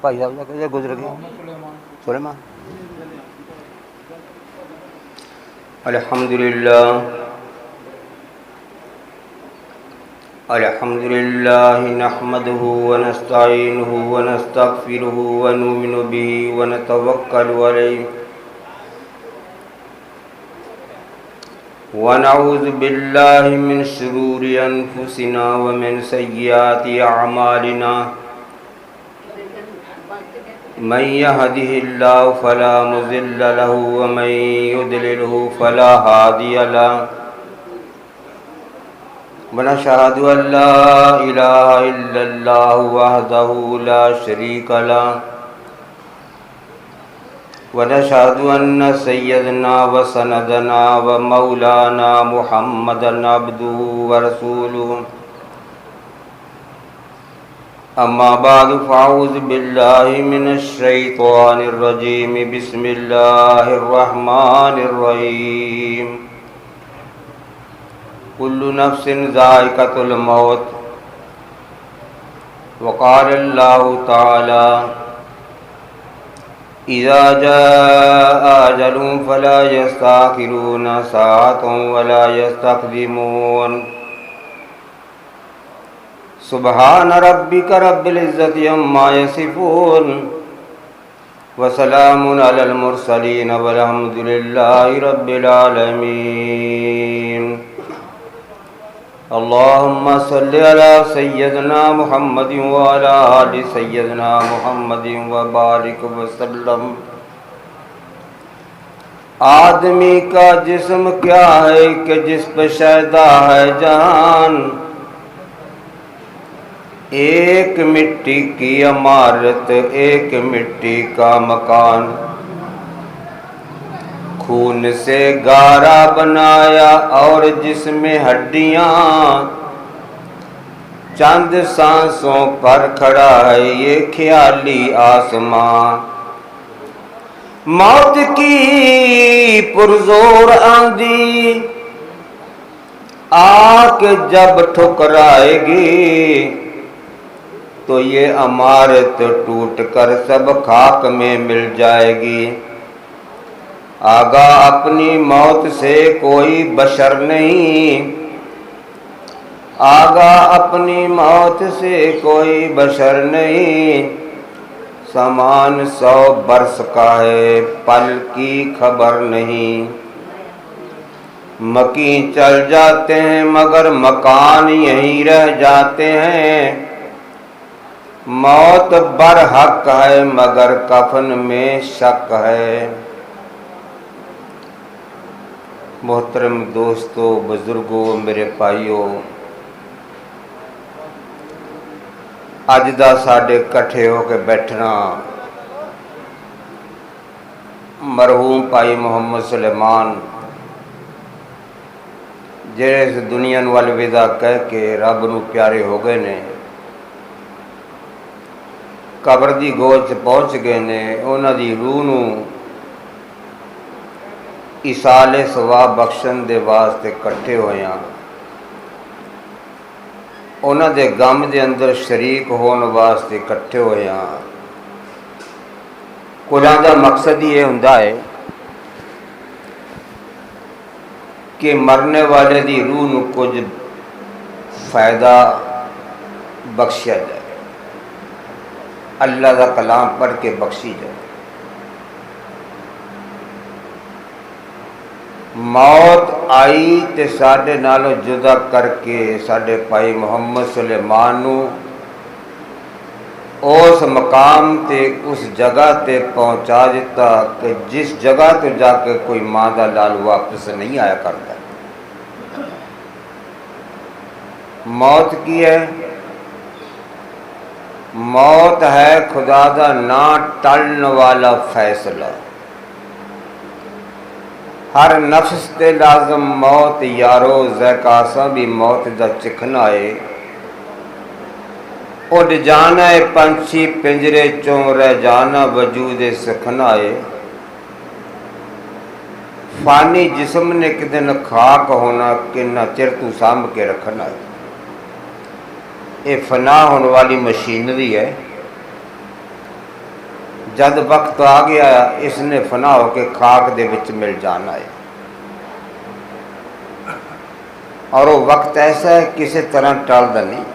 भाई साहब का कैसे गुजर गए सुलेमान। अल्हम्दुलिल्लाह अल्हम्दुलिल्लाह नहमदुहु व नस्तईनुहु व नस्तगफिरुहु व नुमिनु बिही व नतवक्कलु अलैहि व नऊज़ु बिल्लाहि मिन शुरूरि अनफुसिना व मिन सय्यिआति अअमालिना मन यहदिहिल्लाहु फला मुज़िल्ल लहु व मन युद्लिलहु फला हादिय लहु व नशहदु अल्ला इलाहा इल्लल्लाहु वहदहु ला शरीक लहु व नशहदु अन्न सय्यदना व सनदना व मौलाना मुहम्मदन अब्दुहु व रसूलुहु। अम्मा बाद फ़अऊज़ु बिल्लाहि मिनश शैतानिर रजीम बिस्मिल्लाहिर रहमानिर रहीम। कुल्लु नफ्सिन ज़ाइक़तुल मौत व क़ाल अल्लाहु तआला इज़ा जाअ अजलुहुम फ़ला यस्तअख़िरूना साअतन व ला यस्तक़दिमून। सुब्हान रब्बिक रब्बिल इज़्ज़ति अम्मा यसिफ़ून व सलामुन अलल मुरसलीन वल्हम्दुलिल्लाहि रब्बिल आलमीन। अल्लाहुम्मा सल्लि अला सय्यदना मुहम्मदिन व अला आलि सय्यदना मुहम्मदिन व बारिक व सल्लम। आदमी का जिस्म क्या है कि जिस पे शैदा है जान, एक मिट्टी की इमारत एक मिट्टी का मकान, खून से गारा बनाया और जिसमें हड्डियां, चंद सांसों पर खड़ा है ये ख्याली आसमां। मौत की पुरजोर आंधी आके जब ठुकराएगी तो ये इमारत टूट कर सब खाक में मिल जाएगी। आगा अपनी मौत से कोई बशर नहीं, आगा अपनी मौत से कोई बशर नहीं। समान 100 बरस का है पल की खबर नहीं। मकी चल जाते हैं मगर मकान यहीं रह जाते हैं। मौत बरहक है मगर कफन में शक है। मोहतरम दोस्तों, बुजुर्गों, मेरे भाइयों, अज दा साडे इकट्ठे होके बैठना मरहूम भाई मुहम्मद सुलेमान जेड़े इस दुनिया नूं अलविदा कह के रब नूं प्यारे हो गए ने, कबर दी गोद च पहुँच गए ने। उन्हां दी रूह नूं इसाले सवाब बख्शण दे वास्ते इकट्ठे होए हां। उन्हां दे गम दे अंदर शरीक होने वास्ते इकट्ठे होए हां। कुरान दा मकसद ही ये हुंदा है कि मरने वाले दी रूह नूं कुछ फायदा बख्शिया जाए, अल्लाह दा कलाम पढ़ के बख्शी जाए। मौत आई ते साडे नालों जुदा करके साडे भाई मुहम्मद सुलेमान नूं उस मकाम ते उस जगह ते पहुँचा दिता कि जिस जगह तो जाके कोई माँ का लाल वापस नहीं आया करता। मौत की है? मौत है खुदा दा ना टलन वाला फैसला। हर नफ्स ते लाजम मौत यारो, ज़ैकासा भी मौत दा चिखना है। उड़ जाना है पंछी पिंजरे चों, रह जाना वजूद सखना है। फानी जिस्म ने एक दिन खाक होना, किन्ना चिर तू सांभ के रखना है। ये फना होने वाली मशीनरी है। जद वक्त आ गया इसने फना होके खाक दे विच मिल जाना है। और वो वक्त ऐसा है किसी तरह टलदा नहीं।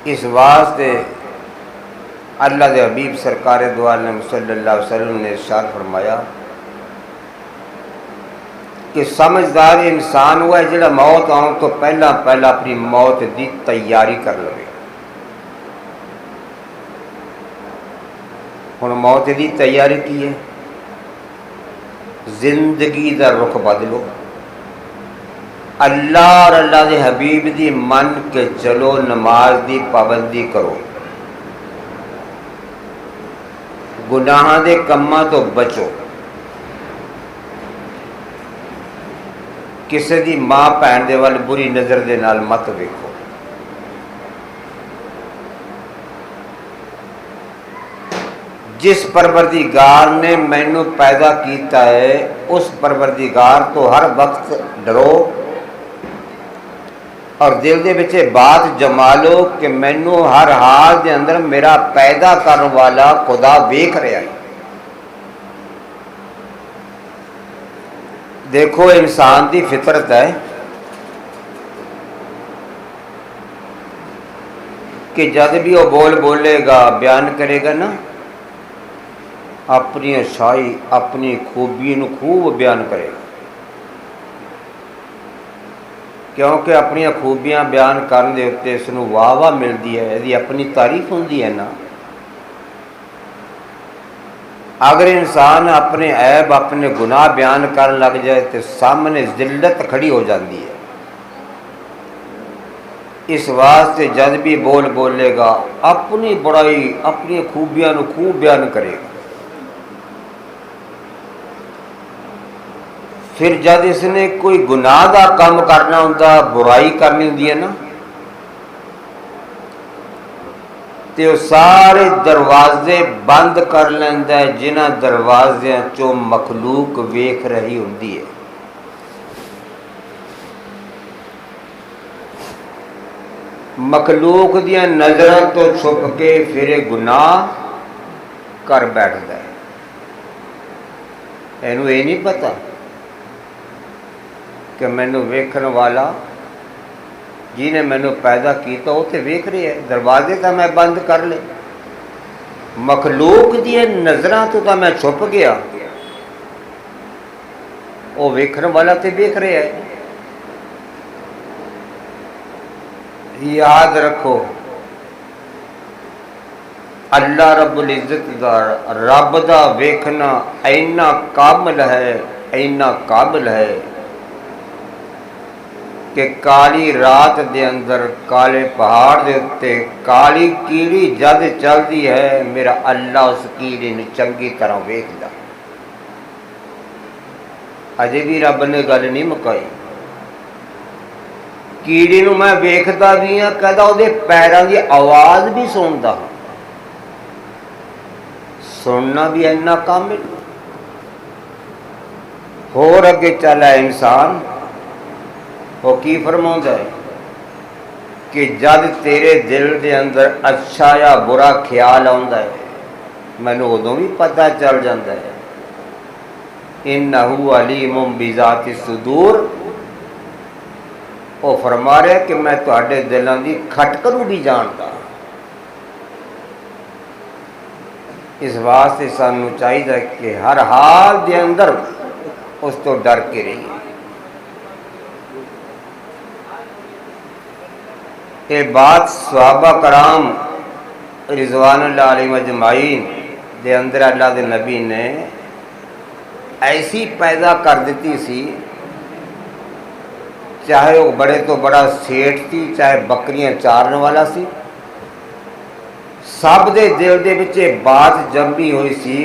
इस वास्ते अल्लाह के हबीब सरकार दो आलम सल्लल्लाहु अलैहि वसल्लम ने इरशाद फरमाया कि समझदार इंसान हुआ है जिहड़ा मौत आने तो पहला पहला अपनी मौत की तैयारी कर लवे। हुण मौत की तैयारी की है, जिंदगी का रुख बदलो, अल्लाह और अल्लाह के हबीब की मन के चलो, नमाज की पाबंदी करो, गुनाह के कामों तो बचो, किसी की मां भैन दे वाल बुरी नज़र दे नाल मत वेखो। जिस परवरदिगार ने मैनू पैदा किया है उस परवरदिगार तो हर वक्त डरो और दिल दे विच बात जमा लो कि मैनू हर हाल के अंदर मेरा पैदा करने वाला खुदा वेख रहा है। देखो इंसान की फितरत है कि जब भी वो बोलेगा बयान करेगा ना, अपनी अच्छाई अपनी खूबी नूं खूब बयान करेगा, क्योंकि अपन खूबियां बयान करने के उत्ते इसनूं वाह वाह मिलती है, यदि अपनी तारीफ होंदी है ना। अगर इंसान अपने ऐब अपने गुनाह बयान करन लग जाए तो सामने जिल्लत खड़ी हो जाती है। इस वास्ते जब भी बोलेगा अपनी बुराई अपनी खूबियां नूं खूब बयान करेगा। फिर जब इसने कोई गुनाह का काम करना होंदा, बुराई करनी होंदी है ना, तो सारे दरवाजे बंद कर लेंदा है जिन्हां दरवाज़ियां चों मखलूक वेख रही होंदी है। मखलूक दियां नज़रां तो छुप के फिर गुनाह कर बैठदा है। इहनूं ये नहीं पता कि मैनू वेखण वाला जिन्हें मैनू पैदा किया वो तो वेख रहे है, दरवाजे तो मैं बंद कर ले, मखलूक दी नज़रां तो मैं छुप गया, वो वेखण वाला तो वेख रहा है। याद रखो अल्लाह रब्बुल इज़्ज़त दा रब दा वेखना इन्ना काबिल है, इन्ना काबिल है कि काली रात दे अंदर काले पहाड़ दे उत्ते काली कीड़ी जद चलती है, मेरा अल्लाह उस कीड़ी नूं चंगी तरह वेखदा। अजे भी रब ने गल नहीं मुकाई। कीड़ी नूं मैं वेखदा भी हाँ, कहदा उहदे पैरां दी आवाज़ भी सुनदा हाँ। सुनना भी इन्ना कामिल। होर अगे चला इंसान वो की फरमाउंदा है कि जब तेरे दिल के अंदर अच्छा या बुरा ख्याल आता है, मैनू उदों भी पता चल जाता है। इन्नहू अलीमुम बिज़ाति सुदूर, वो फरमा रहा कि मैं तुहाडे दिलों की खटक नूं भी जानता। इस वास्ते सानू चाहिए कि हर हाल के अंदर उस तो डर के रहिए। ये बात सहाबा कराम रिज़वानुल्लाह अलैहिम अजमाइन दे अंदर अल्लाह के नबी ने ऐसी पैदा कर दी सी, चाहे वो बड़े तो बड़ा सेठ थी, चाहे बकरियां चारन वाला सी, सब दे दिल दे विच बात जमी हुई सी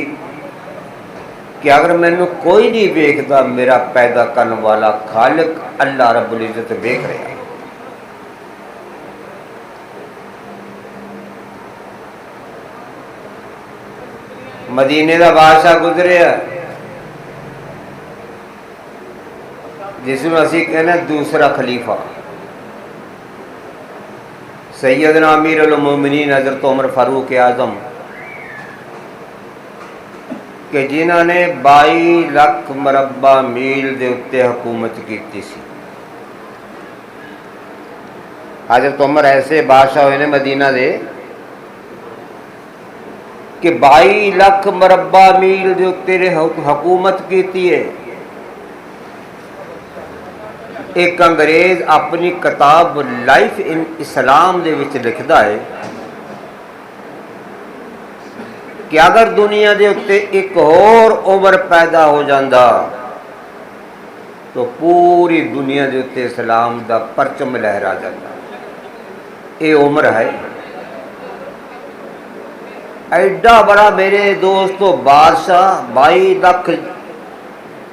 कि अगर मैनू कोई नहीं वेखदा, मेरा पैदा करने वाला खालिक अल्लाह रब्बुल इज़्ज़त वेख रहा। मदीने का बादशाह गुजरिया जिसमें असी कहने दूसरा खलीफा, सैयदना अमीरुल मोमिनीन हज़रत उमर फारूक आज़म कि जिन्होंने 22 लाख मरबा मील के उत्ते हुकूमत की सी। हज़रत उमर ऐसे बादशाह हुए ने मदीना दे कि 22 लाख मरबा मील के उत्ते हुकूमत की है। एक अंग्रेज अपनी किताब लाइफ इन इस्लाम दे विच लिखदा है कि अगर दुनिया के उत्ते एक और उमर पैदा हो जाता तो पूरी दुनिया के उत्ते इस्लाम का परचम लहरा जाता। ये उम्र है। एडा बड़ा मेरे दोस्तों बादशाह 22 लाख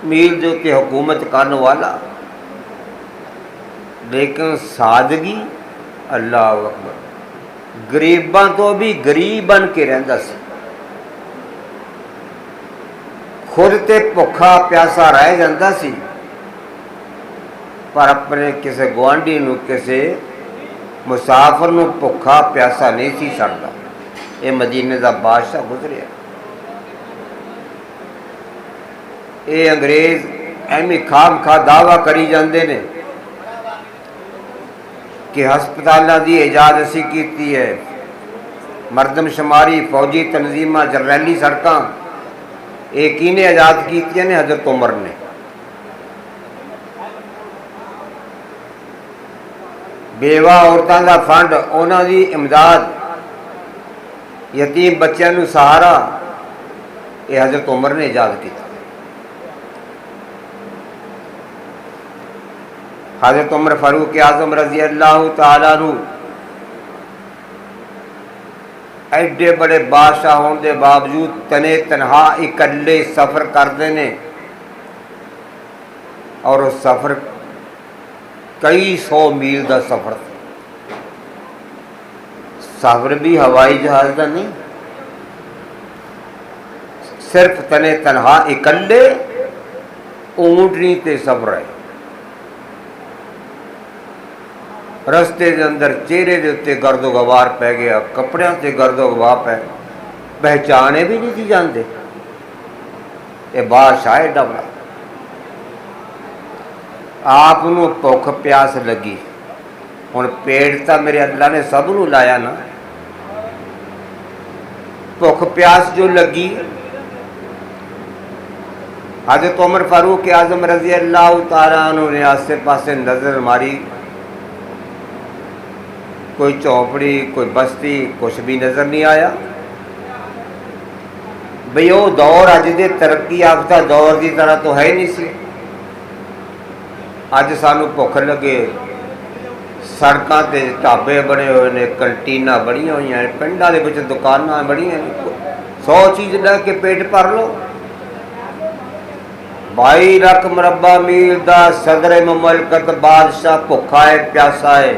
मील के उत्ते हुकूमत करने वाला, लेकिन सादगी अल्लाह अकबर, गरीबां तो भी गरीब बन के रहिंदा सी। खुद ते भुखा प्यासा रह जाता सी, पर अपने किसी गुआढ़ी नूं किसी मुसाफिर नूं भुखा प्यासा नहीं सी छड्डदा। ये मदीने का बादशाह गुजरिया। ये अंग्रेज एवं खाम खा दावा करी जाते हैं कि हस्पतालों की इजाज़ असी की है, मरदमशुमारी फौजी तनजीम जरनैली सड़क ये किने आज़ाद की ने? हज़रत उमर ने। बेवा औरतों का फंड, उन्होंने इमदाद, यतीम बच्चों को सहारा, ये हज़रत उमर ने इजाद किया। हज़रत उमर फारूक आज़म रजी अल्लाह तआला अन्हु एडे बड़े बादशाह होने के बावजूद तने तनहा इकल्ले सफ़र करते हैं, और उस सफ़र कई 100 मील का सफ़र। सफ़र भी हवाई जहाज़ का नहीं, सिर्फ तने तनहा इकल्ले ऊंटनी ते सफ़र है। रस्ते के अंदर चेहरे के उत्ते गर्दो गवार पै गया, कपड़िया से गर्दो गवार पै, पहचाने भी नहीं थी जानते। ये बादशाह एडा बड़ा, आप भुख प्यास लगी, हुण पेट तो मेरे अल्लाह ने सब नूं लाया ना। भुख प्यास जो लगी, हज़रत उमर फारूक आज़म रजी अल्लाह तआला अन्हु ने आसे पासे नज़र मारी, कोई चौपड़ी कोई बस्ती कुछ भी नज़र नहीं आया। बई वो दौर अज के तरक्की याफ्ता दौर की तरह तो है नहीं सी। अज सानू भुख लगे, सड़कों ते ढाबे बने हुए ने, कंटीना बनिया हुई हैं, पिंडों के विच दुकानां बनिया, 100 चीज़ लैके पेट भर लो। 22 लाख मरबा मील का सदर मुमलकत बादशाह भुखा है प्यासा है,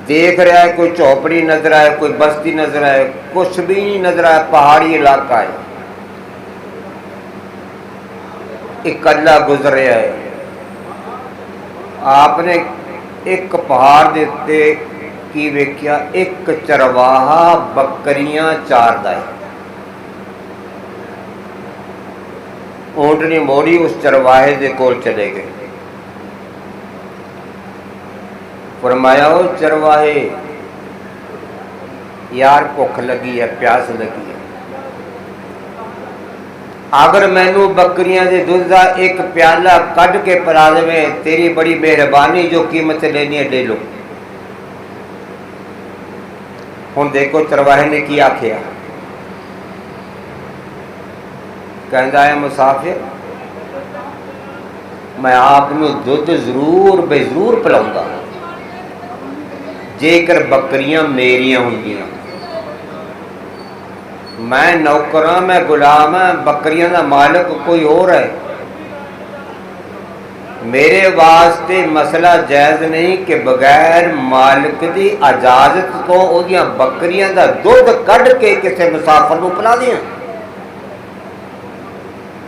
देख रहा है, कोई झोपड़ी नजर आए, कोई बस्ती नजर आए, कुछ भी नहीं नजर आया। पहाड़ी इलाका है, इकल्ला गुजर रहा है। आपने एक पहाड़ के उत्ते की वेख्या, एक चरवाहा बकरियां चारदा है। ऊंटनी मोड़ी उस चरवाहे के कोल चले गए, फरमाया ओ चरवाहे यार भुख लगी है, प्यास लगी है, अगर मैनू बकरियां के दुध का एक प्याला कढ़ के पिला देवे, तेरी बड़ी मेहरबानी, जो कीमत लेनी है ले लो। हुण देखो चरवाहे ने की आखिया, कहता है मुसाफिर मैं आपनू दुध जरूर बेजरूर पिलाऊंगा जेकर बकरियां मेरियां होंदियां। मैं नौकर हाँ, मैं गुलाम हाँ, बकरियां का मालिक कोई और है। मेरे वास्ते मसला जायज़ नहीं कि बगैर मालिक की इजाजत तो उहदियां बकरियां का दुध कढ़ के किसी मुसाफिर नूं पिला दियां।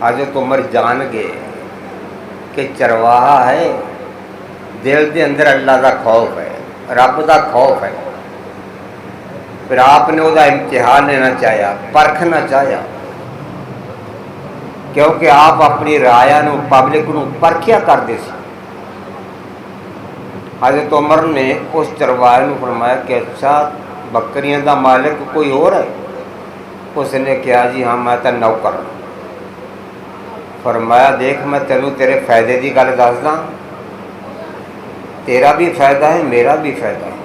हज़रत उमर जान गए कि चरवाहा है, दिल के अंदर अल्लाह का खौफ है, रब का खौफ है। फिर आपने उसका इम्तिहान लेना चाहा, परखना चाहा, क्योंकि आप अपनी राया नूं पब्लिक नूं परखिया करते सी। हज़रत उमर ने उस चरवाहे नूं फरमाया कि अच्छा बकरियां का मालिक कोई और है? उसने कहा जी हाँ मैं तो नौकर। फरमाया देख मैं तेनों तेरे फायदे की गल दसदा, तेरा भी फायदा है मेरा भी फायदा है।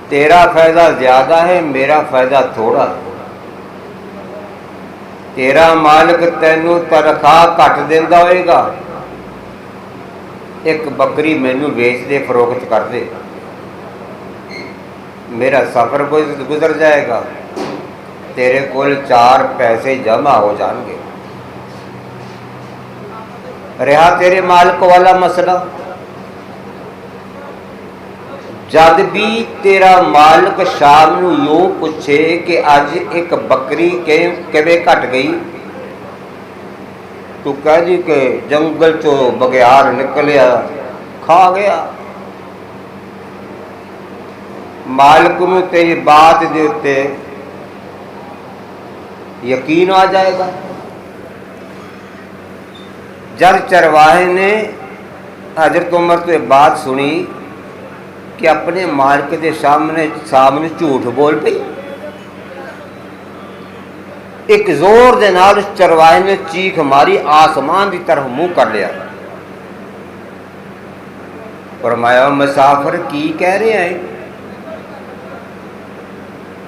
तेरा फायदा ज़्यादा है मेरा फायदा थोड़ा है। तेरा मालिक तेनों तनख्वाह घट देंदा होएगा, एक बकरी मैनू बेच दे, फरोख्त कर दे, मेरा सफ़र गुजर जाएगा, तेरे कोल 4 पैसे जमा हो जाएंगे। रहा तेरे मालिक वाला मसला, जद भी तेरा मालिक शाम नूं यूं पूछे कि अज एक बकरी किवें घट गई, तू कह दी कि जंगल चो बघियार निकलिया खा गया। मालिक नूं तेरी बात दे उत्ते यकीन आ जाएगा। जब चरवाहे ने हजरत उमर तो यह बात सुनी कि अपने मालिक के सामने झूठ बोल पई, एक जोर दे नाल उस चरवाहे ने चीख मारी, आसमान की तरफ मुंह कर लिया। फरमाया मुसाफिर की कह रहे हैं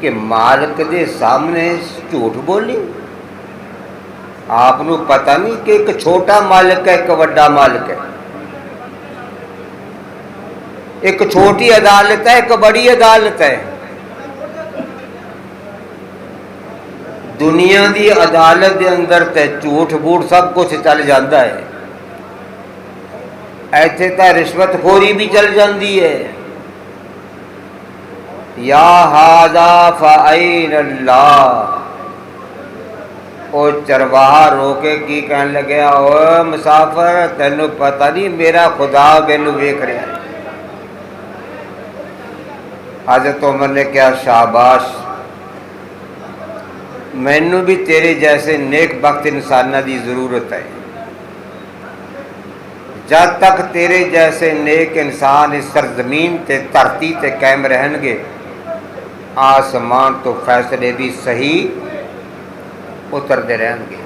कि मालिक के सामने झूठ बोली? आपनू पता नहीं कि एक छोटा मालिक है एक वड्डा मालिक है, एक छोटी अदालत है एक बड़ी अदालत है। दुनिया की अदालत के अंदर तो झूठ बूठ सब कुछ चल जाता है, ऐसे तो रिश्वतखोरी भी चल जाती है। या हादा फ़अैन अल्लाह, और चरवाहा रोके की कहन लगे, ओ मुसाफिर तेनों पता नहीं मेरा खुदा मैनू वेख रहा है। हज़रत उमर ने कहा शाबाश, मैनू भी तेरे जैसे नेक बख्त इंसाना की ज़रूरत है। जब तक तेरे जैसे नेक इंसान इस सरजमीन ते धरती ते कायम रहनगे, आसमान तो फैसले भी सही उतरते रहेंगे।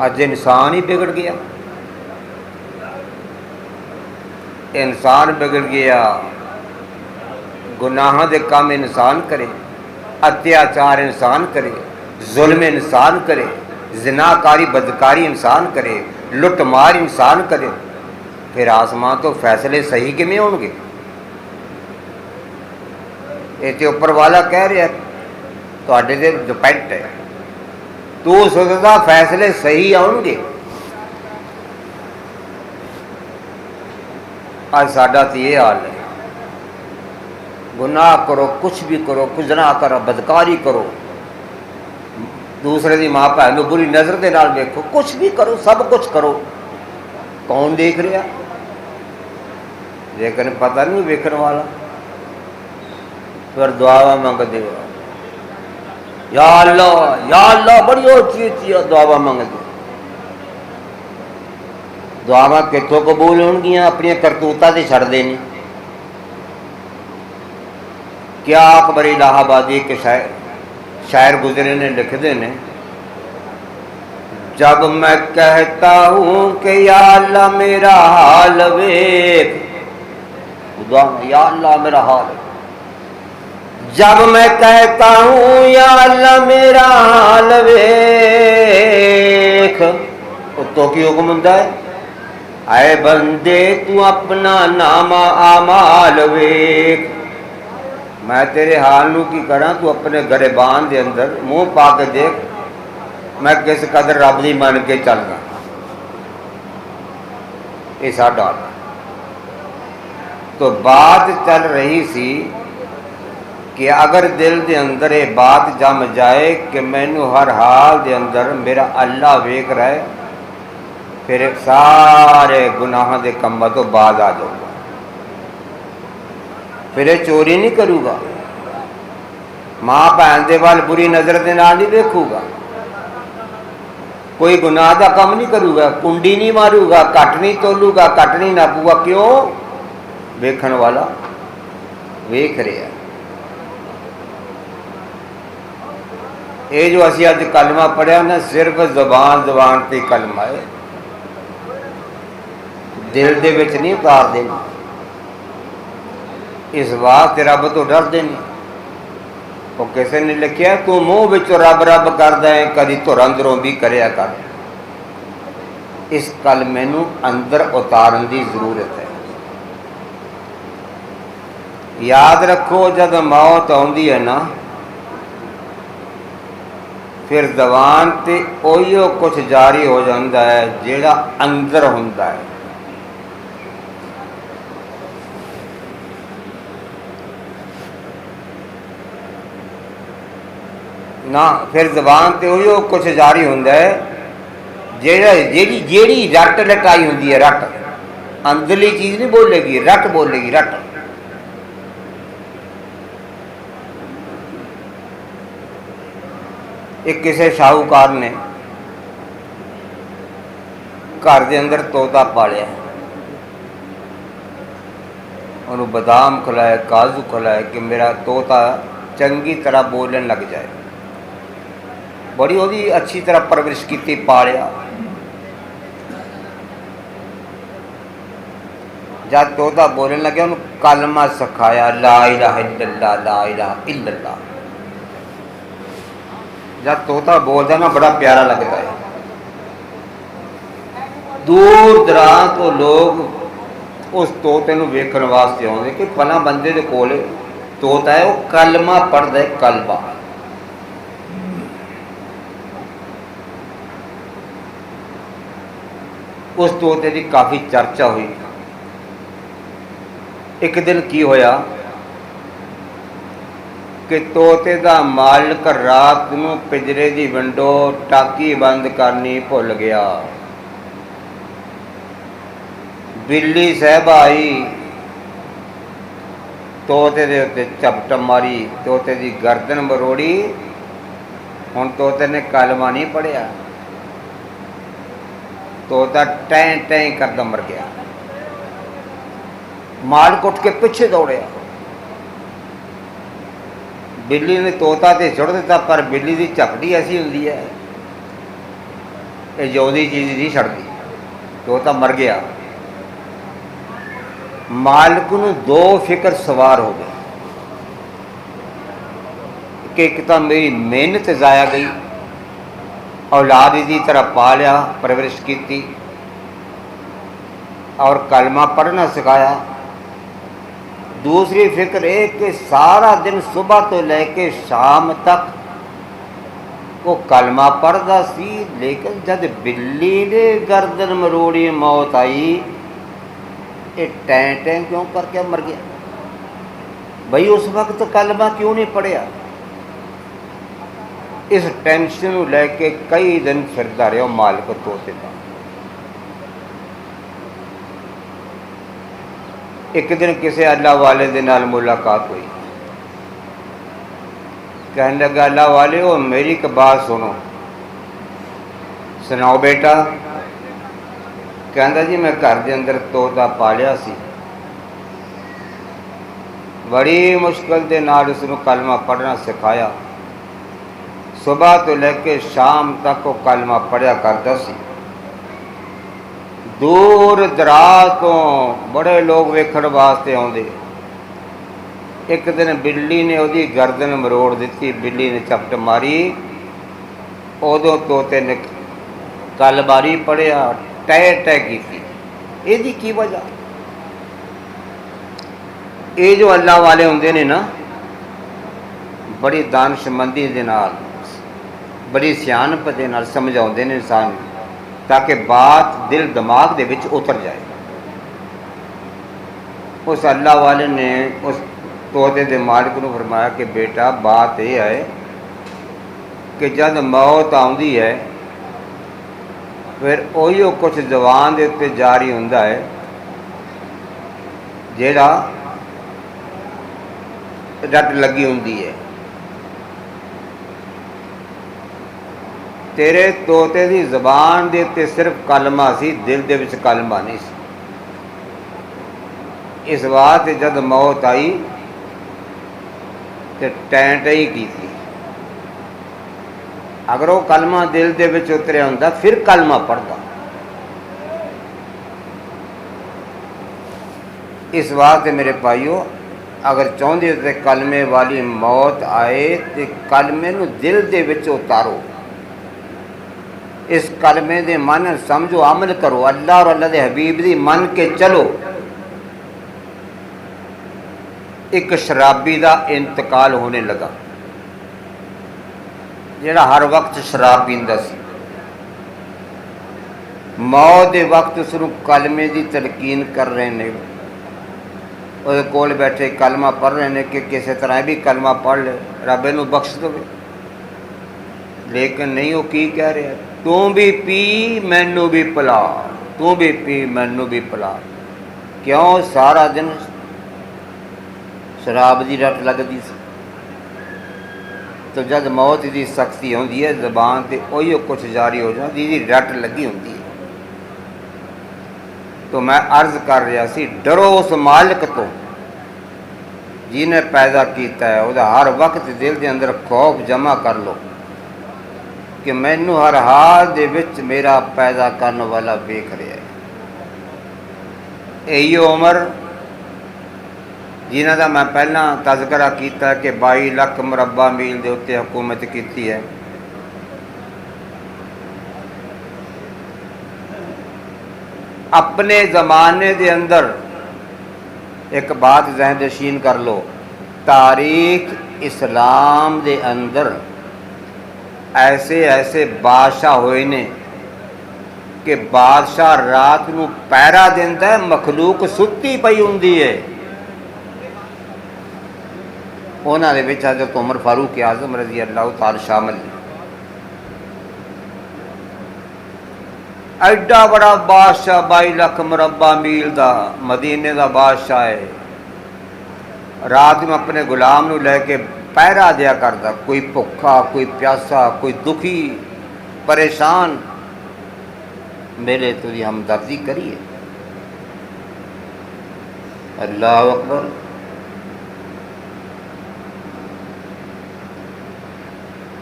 अज इंसान ही बिगड़ गया, इंसान बिगड़ गया, गुनाह दे काम इंसान करे, अत्याचार इंसान करे, जुल्म इंसान करे, जिनाकारी बदकारी इंसान करे, लुटमार इंसान करे, फिर आसमान तो फैसले सही किमें होंगे? ये तो उपर वाला कह रहा तुहाडे ते डिपेंड है, तू सोचदा फैसले सही आउणगे। अज साडा तो ये हाल है, गुनाह करो, कुछ भी करो, कुछ गुनाह करो, बदकारी करो, दूसरे की माँ भैन को बुरी नज़र के नाल देखो, कुछ भी करो, सब कुछ करो, कौन देख रहा? लेकिन पता नहीं वेखण वाला। फिर दुआवा मंगते हो, या अल्लाह बड़ी ऊंची ऊंची दुआवा मंगते। दुआवा कितों कबूल होणगियां? अपनी करतूतां ते छड्डदे ने। क्या अकबर इलाहाबादी के शायर गुजरे ने लिखते ने, जब मैं कहता हूँ कि या अल्लाह मेरा हाल वेख, या अल्लाह मेरा हाल, जब मैं कहता हूँ या अल्लाह मेरा हाल वेख, तो की हुक्म हुंदा है, आए बंदे तू अपना नामा आमाल वेख। मैं तेरे हाल नू की करा, तू अपने गरेबान दे अंदर मुँह पा के देख, मैं किस कदर रब दी मन के चलना। ये साडा तो बात चल रही सी कि अगर दिल के अंदर ये बात जम जाए कि मैनू हर हाल के अंदर मेरा अल्लाह वेख रहा है, फिर सारे गुनाहों के कामों तो बाद आ जाऊगा। फिर ये चोरी नहीं करूगा, माँ भैन के वाल बुरी नज़र के नाल नहीं देखूगा, कोई गुनाह का काम नहीं करूगा, कुंडी नहीं मारूगा, कट नहीं तोलूगा, कट नहीं नापूगा। क्यों? वेखण वाला वेख रहा। ये जो असी अज कलमा पढ़िया ना, सिर्फ जबान जबान से कलमा है, दिल दे विच नहीं उतार देना। इस वास्ते रब तो डरते नहीं। वो किसी ने लिखा, तू मूँह विचों रब रब करदा है, कदी धुर अंदरों भी करिया कर। इस कलमे नूं अंदर उतारन की जरूरत है। याद रखो, जब मौत आउंदी है ना, फिर जबान ते उहिओ कुछ जारी हो जाता है जिहड़ा अंदर हुंदा है। ना फिर जबान ते उहिओ कुछ जारी हुंदा है जिहड़ा जेड़ी रट लटाई हुंदी है। रट अंदरली चीज़ नहीं बोलेगी, रट बोलेगी। रट एक किसी शाहूकार ने घर के अंदर तोता पालिया, उन्होंने बादाम खिलाया, काजू खिलाया कि मेरा तोता चंगी तरह बोलन लग जाए। बड़ी वही अच्छी तरह परवरिश की, पालिया। जब तोता बोलन लगे, उन्होंने कलमा सिखाया, ला इलाहा इल्लल्लाह, ला इलाहा इल्लल्लाह। जब तोता बोलता ना, बड़ा प्यारा लगता है। दूर दराज तो लोग उस तोते को वेखण वास्ते आते कि फला बंदे के कोल तोता है, वो कलमा पढ़ता है, कलमा। उस तोते की काफ़ी चर्चा हुई। एक दिन की होया कि तोते का मालिक रात को पिंजरे की विंडो टाकी बंद करनी भुल गया। बिल्ली साहब आई, तोते के उत्ते झपट मारी, तोते की गर्दन मरोड़ी। हुण तोते ने कलमा नहीं पढ़िया, तोता टैं टैं करदा मर गया। मालिक उठ के पिछे दौड़िया। बिल्ली ने तोता तो छुड़ दिता, पर बिल्ली की झपटी ऐसी होंगी है, ये जिउंदी चीज़ नहीं छड़ती। तोता मर गया। मालिक नूं दो फिक्र सवार हो गए कि एक तो मेरी मेहनत जाया गई, औलाद की तरह पालिया, परवरिश की और कलमा पढ़ना सिखाया। दूसरी फिक्र है कि सारा दिन सुबह तो लेके शाम तक वो कलमा पढ़ता सी, लेकिन जब बिल्ली ने गर्दन मरोड़ी, मौत आई, ये टैं टैं क्यों करके मर गया? भाई उस वक्त कलमा क्यों नहीं पढ़िया? इस टेंशन को लैके कई दिन फिरदा रहा मालिक तोते का। एक दिन किसी अल्लाह वाले के नाल मुलाकात हुई। कहने लगा, अल्लाह वाले हो, मेरी एक बात सुनो। सुनाओ बेटा। कहता जी, मैं घर के अंदर तोता पालिया सी, बड़ी मुश्किल के नाल उसनूं कलमा पढ़ना सिखाया। सुबह तो लेके शाम तक वो कलमा पढ़िया करता सी। दूर दराज तो बड़े लोग वेखण वास्ते आउंदे। एक दिन बिल्ली ने उसकी गर्दन मरोड़ दी, बिल्ली ने झपट मारी। उदों तोते ने कलबारी पढ़िया, टै टै की। ਇਹਦੀ की वजह? ये जो अल्लाह वाले होंदे ने ना, बड़ी दानशमंदी दे नाल, बड़ी सियाणप दे नाल समझाउंदे ने इंसान, ताकि बात दिल दिमाग दे विच उतर जाए। उस अल्लाह वाले ने उस तोते के मालिक को फरमाया कि बेटा, बात यह है कि जब मौत आउंदी है फिर उही कुछ जबान के उत्ते जारी हुंदा है जिहड़ा रट लगी हुंदी है। तेरे तोते की जबान के उत्ते सिर्फ कलमा सी, दिल दे विच कलमा नहीं सी। इस बात जब मौत आई तो टैं टई की थी। अगर वो कलमा दिल दे विच उतरिया हुंदा फिर कलमा पढ़दा। इस वास्ते मेरे भाईओ, अगर चाहते हो तो कलमे वाली मौत आए तो कलमे नूं दिल दे विच उतारो। इस कलमे दे मन समझो, अमल करो, अल्लाह और अल्लाह दे हबीब दी मन के चलो। एक शराबी का इंतकाल होने लगा जिहड़ा हर वक्त शराब पींदा सी। मौत के वक्त उसनूं कलमे की तलकीन कर रहे हैं, वो कोल बैठे कलमा पढ़ रहे हैं कि किसी तरह भी कलमा पढ़ ले, रब इनू बख्श दे। लेकिन नहीं, वो की कह रहे, तू भी पी मैनू भी पिला, तू भी पी मैनू भी पिला। क्यों? सारा दिन शराब की रट लगती सी। तो जब मौत की सख्ती होती है जबान से उही कुछ जारी हो जाती जिहदी रट लगी होती है। तो मैं अर्ज कर रहा सी, डरो उस मालिक तो जिन्हें पैदा किया है। वह हर वक्त दिल के अंदर खौफ जमा कर लो कि मैनू हर हाल दे विच मेरा पैदा करने वाला वेख रहा है। यही उम्र जिन्हों का मैं पहला तज़करा किया कि 22 लाख मुरबा मील के उत्ते हुकूमत की है। अपने ज़माने के अंदर एक बात ज़हन नशीन कर लो, तारीख इस्लाम के अंदर ऐसे ऐसे बादशाह होए ने कि बादशाह रात नूं पैरा देंदा है, मखलूक सुत्ती पई हुंदी है। उन्हां दे विच हज़रत उमर फारूक आज़म रज़ी अल्लाह ताला शामिल ने। एडा बड़ा बादशाह 22 लाख मुरबा मील का मदीने का बादशाह है। रात में अपने गुलाम नूं लैके पहरा दिया करता, कोई भुखा, कोई प्यासा, कोई दुखी, परेशान, मेरे तो हमदर्दी करिए। अल्लाह अकबर।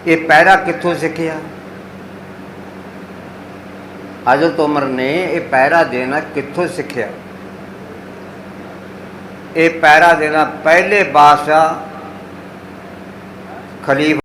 ये पैरा कित्थों सीखिया? हज़रत उमर ने ये पैरा देना कित्थों सीखिया? ये पैरा देना पहले बादशाह खलीफा